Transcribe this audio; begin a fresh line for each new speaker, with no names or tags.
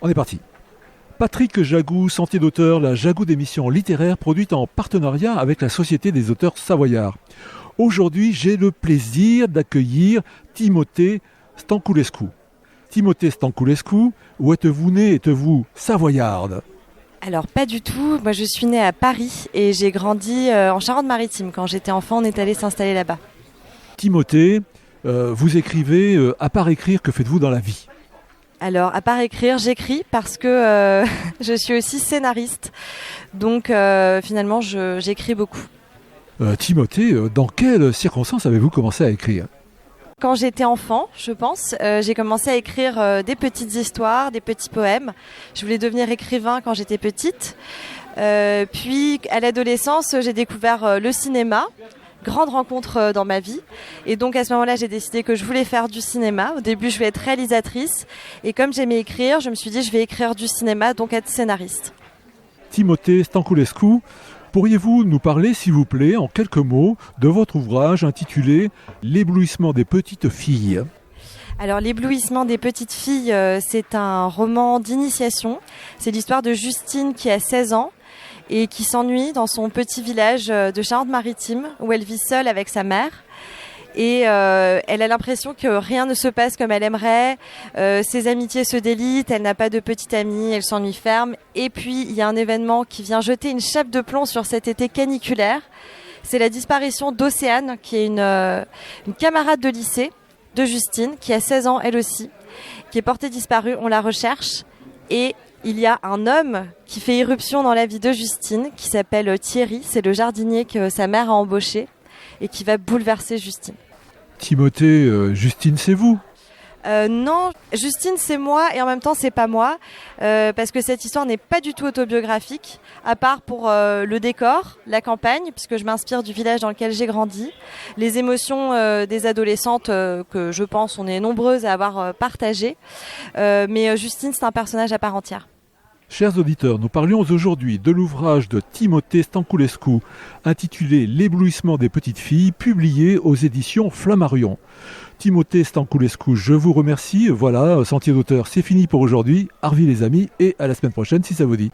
On est parti. Patrick Jagou, Sentier d'auteur, la Jagou d'émissions littéraires produite en partenariat avec la Société des auteurs savoyards. Aujourd'hui, j'ai le plaisir d'accueillir Timothée Stanculescu. Timothée Stanculescu, où êtes-vous né? Êtes-vous savoyarde?
Alors pas du tout, moi je suis née à Paris et j'ai grandi en Charente-Maritime. Quand j'étais enfant, on est allé s'installer là-bas.
Timothée, vous écrivez, à part écrire, que faites-vous dans la vie?
Alors à part écrire, j'écris parce que je suis aussi scénariste. Donc finalement, j'écris beaucoup.
Timothée, dans quelles circonstances avez-vous commencé à écrire?
Quand j'étais enfant, je pense, j'ai commencé à écrire des petites histoires, des petits poèmes. Je voulais devenir écrivain quand j'étais petite. Puis à l'adolescence, j'ai découvert le cinéma. Grande rencontre dans ma vie. Et donc à ce moment-là, j'ai décidé que je voulais faire du cinéma. Au début, je voulais être réalisatrice. Et comme j'aimais écrire, je me suis dit je vais écrire du cinéma, donc être scénariste.
Timothée Stanculescu, pourriez-vous nous parler, s'il vous plaît, en quelques mots, de votre ouvrage intitulé « L'éblouissement des petites filles ».
Alors l'éblouissement des petites filles, c'est un roman d'initiation. C'est l'histoire de Justine qui a 16 ans et qui s'ennuie dans son petit village de Charente-Maritime où elle vit seule avec sa mère. Et elle a l'impression que rien ne se passe comme elle aimerait, ses amitiés se délitent, elle n'a pas de petite amie, elle s'ennuie ferme. Et puis il y a un événement qui vient jeter une chape de plomb sur cet été caniculaire. C'est la disparition d'Océane, qui est une camarade de lycée de Justine, qui a 16 ans elle aussi, qui est portée disparue, on la recherche. Et il y a un homme qui fait irruption dans la vie de Justine, qui s'appelle Thierry, c'est le jardinier que sa mère a embauché et qui va bouleverser Justine.
Timothée, Justine, c'est vous?
Non, Justine c'est moi et en même temps c'est pas moi, parce que cette histoire n'est pas du tout autobiographique, à part pour le décor, la campagne, puisque je m'inspire du village dans lequel j'ai grandi, les émotions des adolescentes que je pense on est nombreuses à avoir partagées, mais Justine c'est un personnage à part entière.
Chers auditeurs, nous parlions aujourd'hui de l'ouvrage de Timothée Stanculescu intitulé « L'éblouissement des petites filles » publié aux éditions Flammarion. Timothée Stanculescu, je vous remercie. Voilà, Sentier d'auteur, c'est fini pour aujourd'hui. Arvi les amis et à la semaine prochaine si ça vous dit.